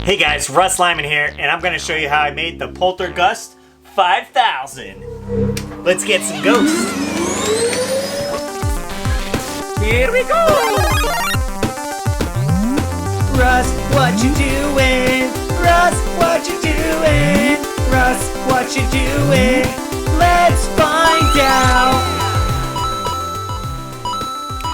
Hey guys, RussLyman here, and I'm going to show you how I made the Poltergust 5000. Let's get some ghosts. Here we go! Russ, what you doing? Russ, what you doing? Russ, what you doing? Let's find out!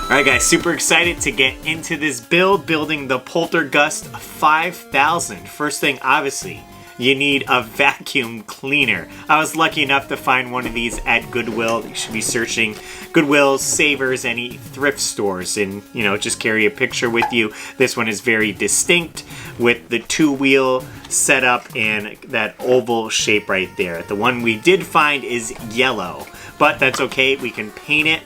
Alright guys, super excited to get into this build, building the Poltergust 5000. First thing, obviously, you need a vacuum cleaner. I was lucky enough to find one of these at Goodwill. You should be searching Goodwill, Savers, any thrift stores, and just carry a picture with you. This one is very distinct with the two-wheel setup and that oval shape right there. The one we did find is yellow, but that's okay, we can paint it.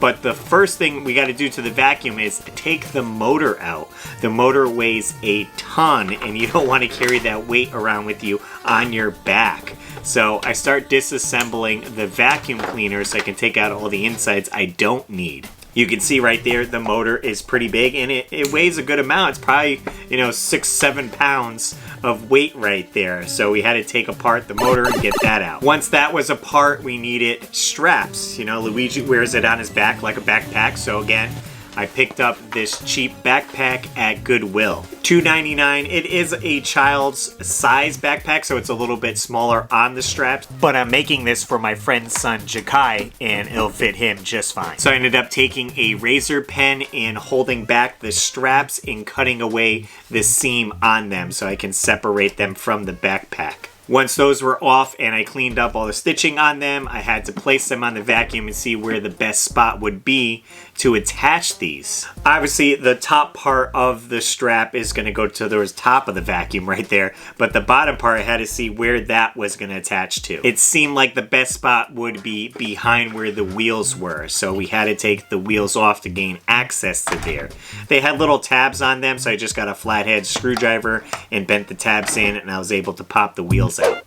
But the first thing we got to do to the vacuum is take the motor out. The motor weighs a ton, and you don't want to carry that weight around with you on your back. So I start disassembling the vacuum cleaner so I can take out all the insides I don't need. You can see right there the motor is pretty big, and it weighs a good amount. It's probably 6-7 pounds of weight right there. So we had to take apart the motor and get that out. Once that was apart, we needed straps. Luigi wears it on his back like a backpack. So again, I picked up this cheap backpack at Goodwill. $2.99. It is a child's size backpack, so it's a little bit smaller on the straps, but I'm making this for my friend's son, Jakai, and it'll fit him just fine. So I ended up taking a razor pen and holding back the straps and cutting away the seam on them so I can separate them from the backpack. Once those were off and I cleaned up all the stitching on them, I had to place them on the vacuum and see where the best spot would be to attach these. Obviously, the top part of the strap is going to go to the top of the vacuum right there, but the bottom part, I had to see where that was going to attach to. It seemed like the best spot would be behind where the wheels were, so we had to take the wheels off to gain access to there. They had little tabs on them, so I just got a flathead screwdriver and bent the tabs in, and I was able to pop the wheels out.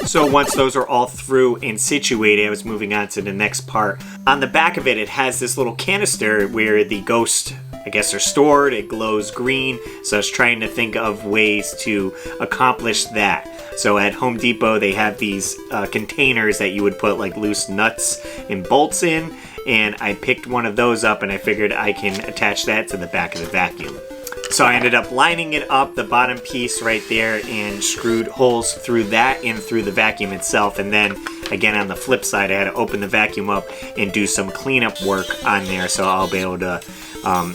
So once those are all through and situated, I was moving on to the next part. On the back of it, it has this little canister where the ghosts, I guess, are stored. It glows green. So I was trying to think of ways to accomplish that. So at Home Depot, they have these containers that you would put like loose nuts and bolts in. And I picked one of those up and I figured I can attach that to the back of the vacuum. So I ended up lining it up, the bottom piece right there, and screwed holes through that and through the vacuum itself. And then, again, on the flip side, I had to open the vacuum up and do some cleanup work on there so I'll be able to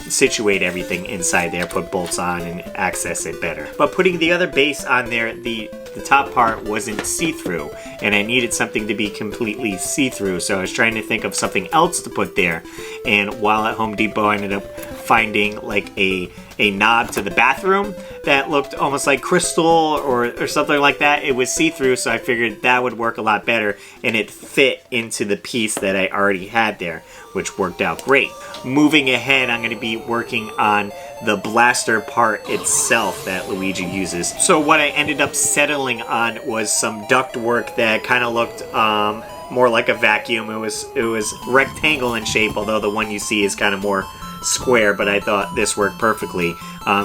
situate everything inside there, put bolts on, and access it better. But putting the other base on there, the top part wasn't see-through, and I needed something to be completely see-through, so I was trying to think of something else to put there. And while at Home Depot, I ended up finding like a knob to the bathroom that looked almost like crystal or something like that. It was see-through, so I figured that would work a lot better, and it fit into the piece that I already had there, which worked out great. Moving ahead, I'm going to be working on the blaster part itself that Luigi uses. So what I ended up settling on was some duct work that kind of looked more like a vacuum. It was rectangle in shape, although the one you see is kind of more square, but I thought this worked perfectly.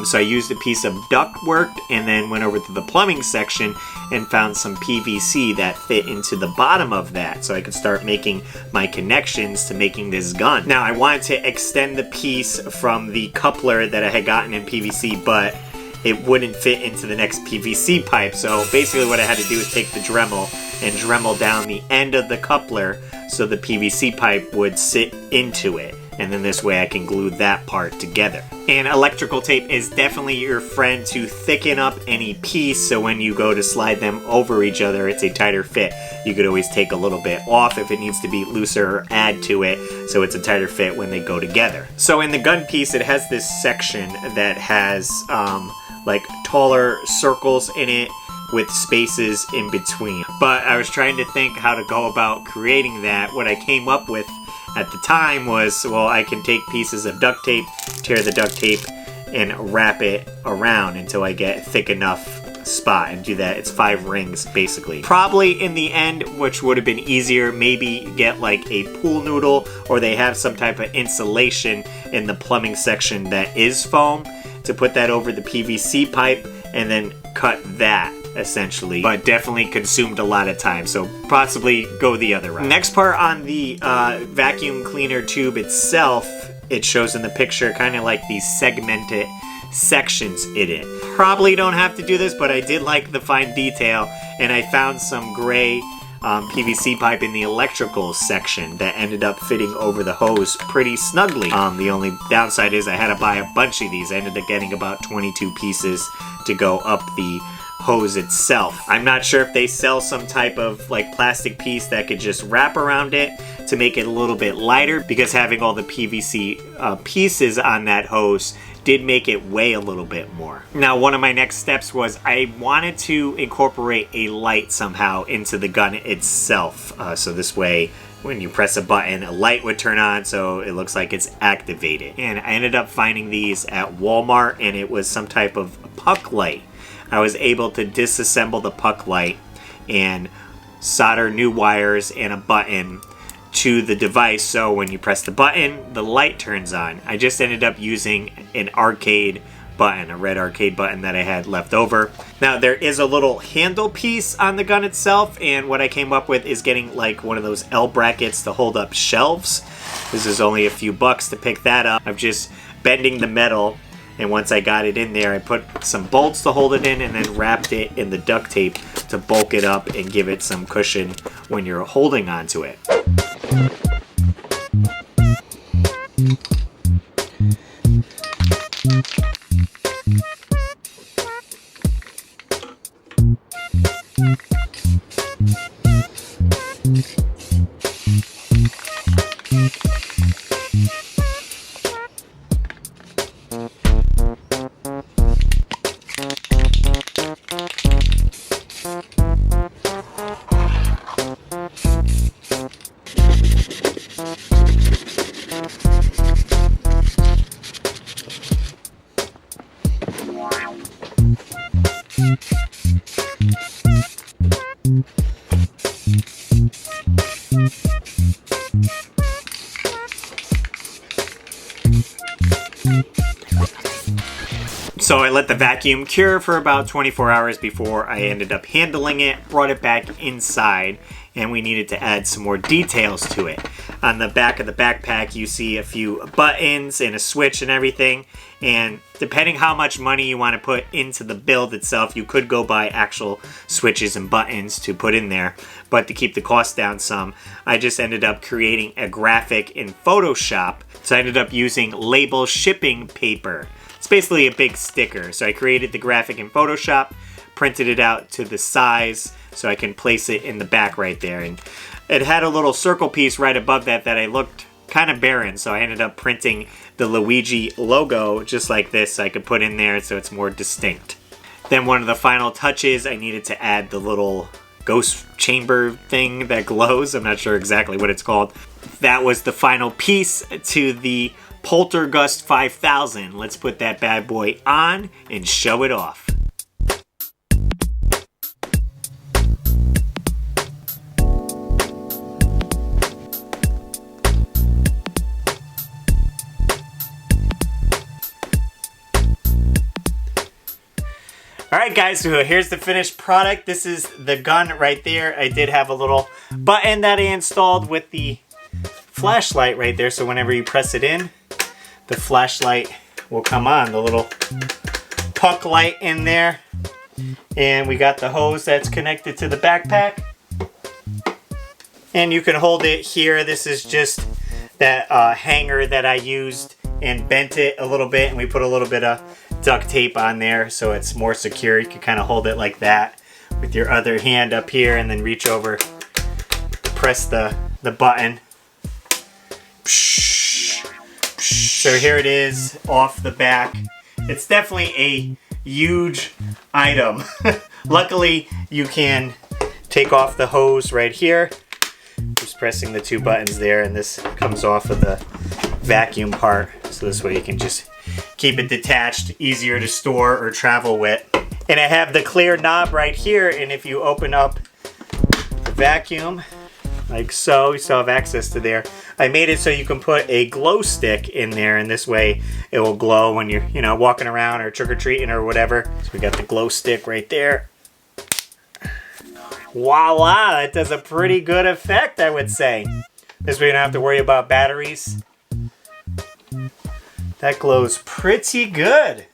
So I used a piece of duct work and then went over to the plumbing section and found some PVC that fit into the bottom of that so I could start making my connections to making this gun. Now I wanted to extend the piece from the coupler that I had gotten in PVC, but it wouldn't fit into the next PVC pipe. So basically what I had to do is take the Dremel and Dremel down the end of the coupler so the PVC pipe would sit into it. And then this way I can glue that part together. And electrical tape is definitely your friend to thicken up any piece, so when you go to slide them over each other, it's a tighter fit. You could always take a little bit off if it needs to be looser or add to it, so it's a tighter fit when they go together. So in the gun piece, it has this section that has like taller circles in it with spaces in between. But I was trying to think how to go about creating that. What I came up with at the time was, well, I can take pieces of duct tape, tear the duct tape, and wrap it around until I get thick enough spot and do that. It's 5 rings basically. Probably in the end, which would have been easier, maybe get like a pool noodle, or they have some type of insulation in the plumbing section that is foam, to put that over the PVC pipe and then cut that essentially. But definitely consumed a lot of time, so possibly go the other route. Next part on the vacuum cleaner tube itself, it shows in the picture kind of like these segmented sections in it. Probably don't have to do this, but I did like the fine detail, and I found some gray PVC pipe in the electrical section that ended up fitting over the hose pretty snugly. The only downside is I had to buy a bunch of these. I ended up getting about 22 pieces to go up the hose itself. I'm not sure if they sell some type of like plastic piece that could just wrap around it to make it a little bit lighter, because having all the PVC pieces on that hose did make it weigh a little bit more. Now, one of my next steps was I wanted to incorporate a light somehow into the gun itself. So this way, when you press a button, a light would turn on, so it looks like it's activated. And I ended up finding these at Walmart, and it was some type of puck light. I was able to disassemble the puck light and solder new wires and a button to the device, so when you press the button, the light turns on. I just ended up using an arcade button, a red arcade button that I had left over. Now, there is a little handle piece on the gun itself, and what I came up with is getting like one of those L brackets to hold up shelves. This is only a few bucks to pick that up. I'm just bending the metal, and once I got it in there, I put some bolts to hold it in and then wrapped it in the duct tape to bulk it up and give it some cushion when you're holding onto it. So I let the vacuum cure for about 24 hours before I ended up handling it, brought it back inside, and we needed to add some more details to it. On the back of the backpack, you see a few buttons and a switch and everything, and depending how much money you want to put into the build itself, you could go buy actual switches and buttons to put in there, but to keep the cost down some, I just ended up creating a graphic in Photoshop. So I ended up using label shipping paper. It's basically a big sticker. So I created the graphic in Photoshop, printed it out to the size so I can place it in the back right there. And it had a little circle piece right above that I looked kind of barren. So I ended up printing the Luigi logo just like this so I could put in there so it's more distinct. Then one of the final touches, I needed to add the little ghost chamber thing that glows. I'm not sure exactly what it's called. That was the final piece to the Poltergust 5000. Let's put that bad boy on and show it off. Alright guys, so here's the finished product. This is the gun right there. I did have a little button that I installed with the flashlight right there, so whenever you press it in, the flashlight will come on, the little puck light in there. And we got the hose that's connected to the backpack. And you can hold it here. This is just that hanger that I used and bent it a little bit, and we put a little bit of duct tape on there so it's more secure. You can kind of hold it like that with your other hand up here and then reach over, press the button. So here it is off the back. It's definitely a huge item. Luckily, you can take off the hose right here. Just pressing the 2 buttons there, and this comes off of the vacuum part. So this way you can just keep it detached, easier to store or travel with. And I have the clear knob right here, and if you open up the vacuum, like so, you still have access to there. I made it so you can put a glow stick in there, and this way it will glow when you're, you know, walking around or trick-or-treating or whatever. So we got the glow stick right there. Voila, that does a pretty good effect, I would say. This way you don't have to worry about batteries. That glows pretty good.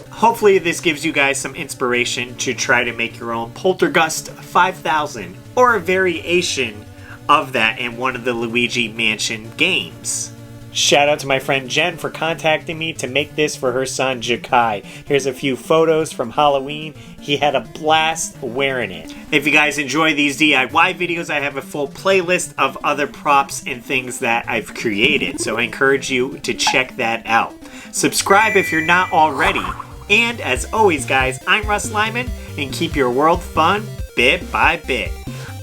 Hopefully this gives you guys some inspiration to try to make your own Poltergust 5000 or a variation of that in one of the Luigi Mansion games. Shout out to my friend Jen for contacting me to make this for her son Jakai. Here's a few photos from Halloween. He had a blast wearing it. If you guys enjoy these DIY videos, I have a full playlist of other props and things that I've created, so I encourage you to check that out. Subscribe if you're not already. And as always, guys, I'm RussLyman, and keep your world fun bit by bit.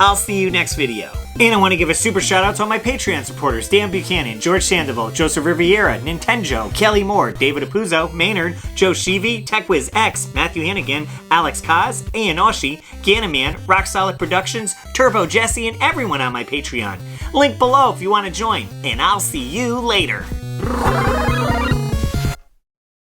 I'll see you next video. And I want to give a super shout out to all my Patreon supporters: Dan Buchanan, George Sandoval, Joseph Riviera, Nintendo, Kelly Moore, David Apuzzo, Maynard, Joe Sheevy, TechWiz X, Matthew Hannigan, Alex Kaz, Ian Oshie, Ganaman, Rock Solid Productions, Turbo Jesse, and everyone on my Patreon. Link below if you want to join, and I'll see you later.